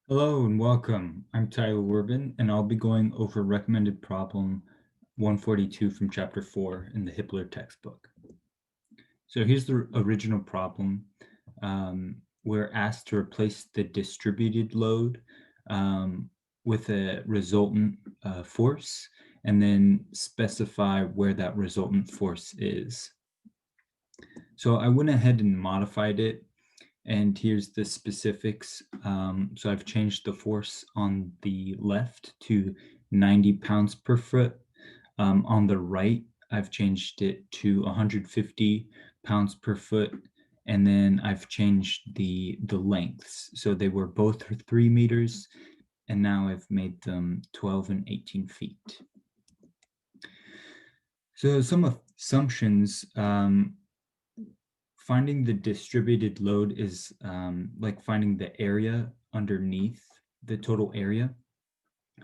Hello and welcome. I'm Tyler Werbin, and I'll be going over recommended problem 142 from chapter 4 in the Hibbeler textbook. So here's the original problem. We're asked to replace the distributed load with a resultant force and then specify where that resultant force is. So I went ahead and modified it. And here's the specifics. So I've changed the force on the left to 90 pounds per foot. On the right, I've changed it to 150 pounds per foot. And then I've changed the lengths. So they were both 3 meters, and now I've made them 12 and 18 feet. So some assumptions. Finding the distributed load is like finding the area underneath the total area.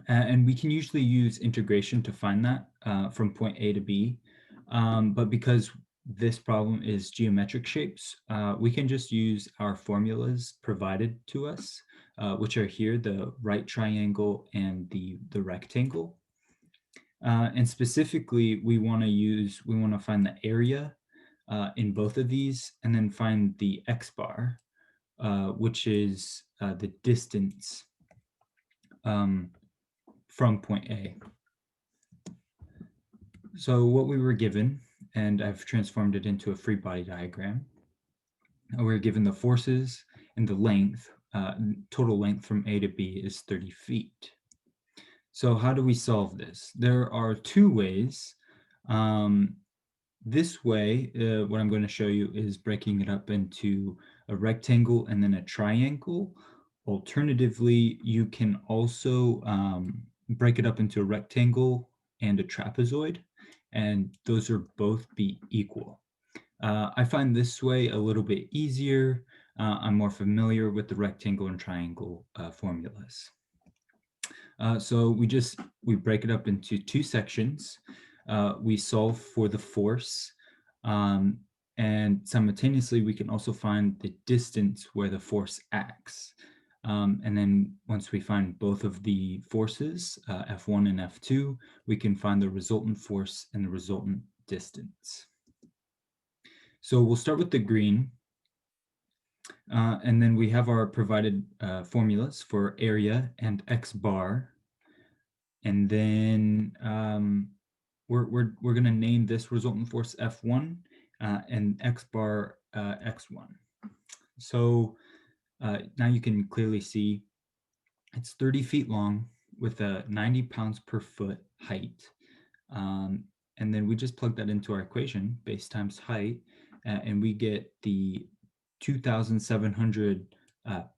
And we can usually use integration to find that from point A to B. But because this problem is geometric shapes, we can just use our formulas provided to us, which are here, the right triangle and the rectangle. And specifically, we want to find the area in both of these, and then find the x bar, which is the distance from point A. So what we were given, and I've transformed it into a free body diagram, we were given the forces and the length, total length from A to B is 30 feet. So how do we solve this? There are two ways. This way, what I'm going to show you is breaking it up into a rectangle and then a triangle. Alternatively, you can also break it up into a rectangle and a trapezoid, and those are both be equal. I find this way a little bit easier. I'm more familiar with the rectangle and triangle formulas. So we break it up into two sections. We solve for the force, and simultaneously we can also find the distance where the force acts. And then once we find both of the forces, F1 and F2, we can find the resultant force and the resultant distance. So we'll start with the green. And then we have our provided formulas for area and x bar. And then we're going to name this resultant force F1 and x bar x1. So now you can clearly see it's 30 feet long with a 90 pounds per foot height. And then we just plug that into our equation, base times height, and we get the 2,700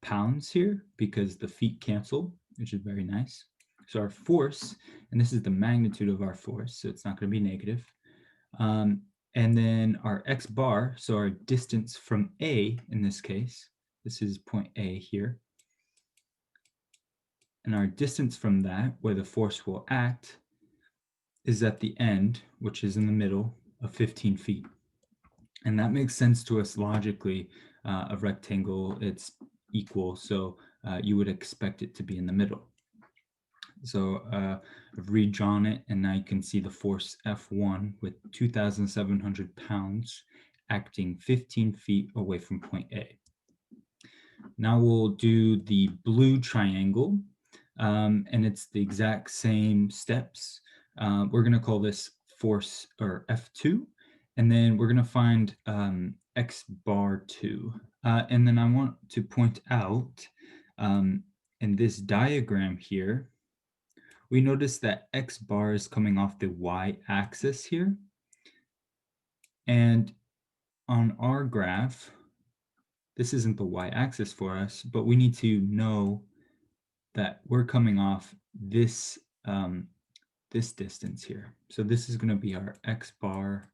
pounds here because the feet cancel, which is very nice. So our force, and this is the magnitude of our force, so it's not going to be negative. And then our x bar, so our distance from A in this case, this is point A here. And our distance from that, where the force will act, is at the end, which is in the middle of 15 feet. And that makes sense to us logically. A rectangle, it's equal, so you would expect it to be in the middle. So I've redrawn it, and now you can see the force F1 with 2,700 pounds acting 15 feet away from point A. Now we'll do the blue triangle, and it's the exact same steps. We're going to call this force, or F2, and then we're going to find x bar 2. And then I want to point out in this diagram here, we notice that x bar is coming off the y-axis here. And on our graph, this isn't the y-axis for us, but we need to know that we're coming off this, this distance here. So this is going to be our x bar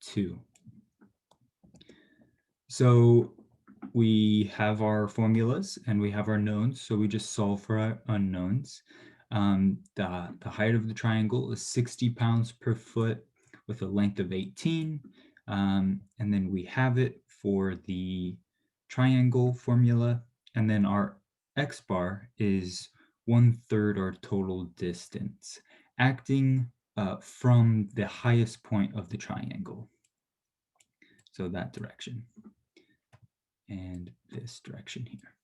2. So we have our formulas and we have our knowns, so we just solve for our unknowns. The height of the triangle is 60 pounds per foot with a length of 18. And then we have it for the triangle formula. And then our x bar is 1/3 our total distance, acting from the highest point of the triangle. So that direction and this direction here.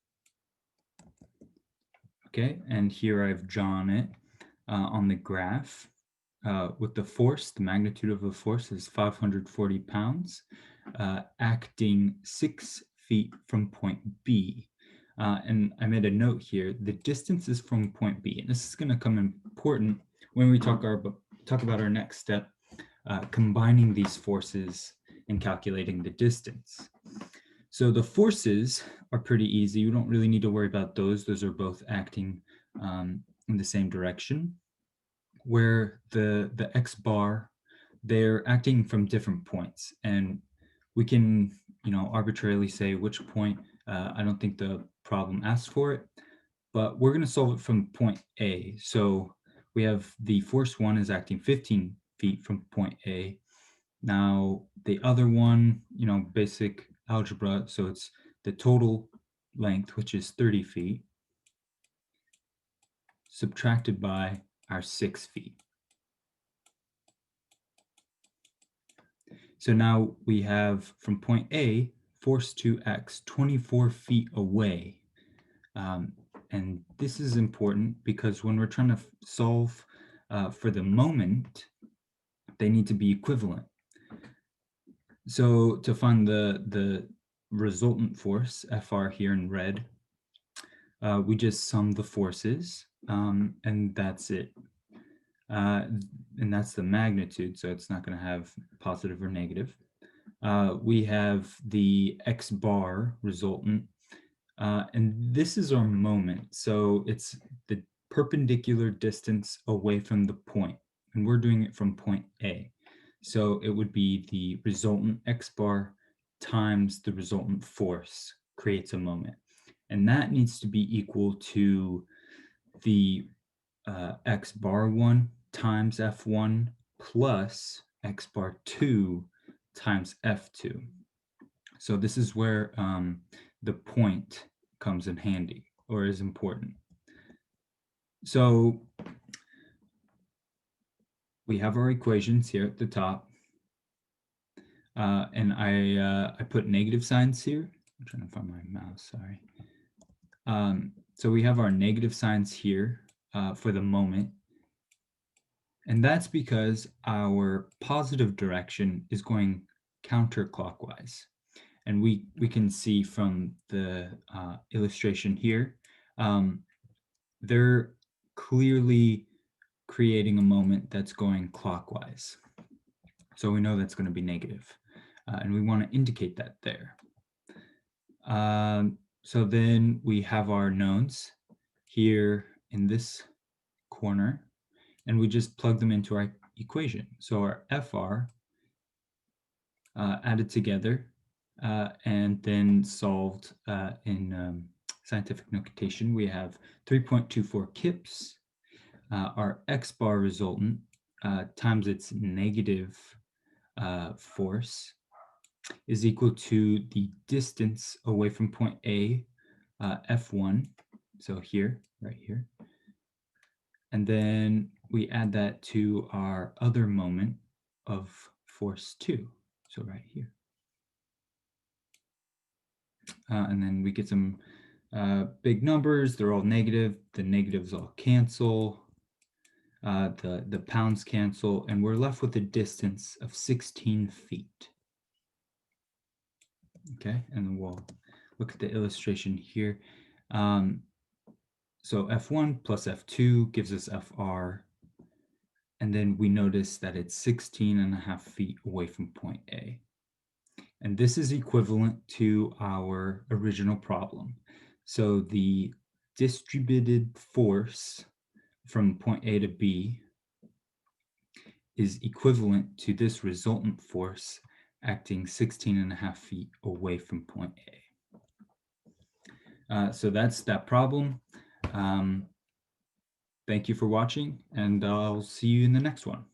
Okay, and here I've drawn it on the graph. With the force, the magnitude of the force is 540 pounds, acting 6 feet from point B. And I made a note here, the distance is from point B, and this is going to come important when we talk about our next step, combining these forces and calculating the distance. So the forces are pretty easy. You don't really need to worry about those. Those are both acting in the same direction. Where the X bar, they're acting from different points. And we can, arbitrarily say which point. I don't think the problem asks for it, but we're going to solve it from point A. So we have the force 1 is acting 15 feet from point A. Now the other one, basic algebra, so it's the total length, which is 30 feet, subtracted by our 6 feet. So now we have from point A, force 2x, 24 feet away. And this is important because when we're trying to solve for the moment, they need to be equivalent. So to find the resultant force, Fr here in red, we just sum the forces, and that's it. And that's the magnitude, so it's not going to have positive or negative. We have the X bar resultant, and this is our moment. So it's the perpendicular distance away from the point, and we're doing it from point A. So it would be the resultant X bar times the resultant force creates a moment. And that needs to be equal to the X bar 1 times F1 plus X bar 2 times F2. So this is where the point comes in handy, or is important. So we have our equations here at the top, and I put negative signs here. I'm trying to find my mouse, sorry. So we have our negative signs here for the moment, and that's because our positive direction is going counterclockwise. And we can see from the illustration here, they're clearly creating a moment that's going clockwise. So we know that's going to be negative, and we want to indicate that there. So then we have our knowns here in this corner, and we just plug them into our equation. So our FR added together and then solved in scientific notation, we have 3.24 kips. Our X bar resultant times its negative force is equal to the distance away from point A, F1, so here, right here. And then we add that to our other moment of force 2, so right here. And then we get some big numbers. They're all negative. The negatives all cancel. The pounds cancel, and we're left with a distance of 16 feet. Okay, and then we'll look at the illustration here. So F1 plus F2 gives us FR, and then we notice that it's 16.5 feet away from point A. And this is equivalent to our original problem. So the distributed force from point A to B is equivalent to this resultant force acting 16.5 feet away from point A. So that's that problem. Thank you for watching, and I'll see you in the next one.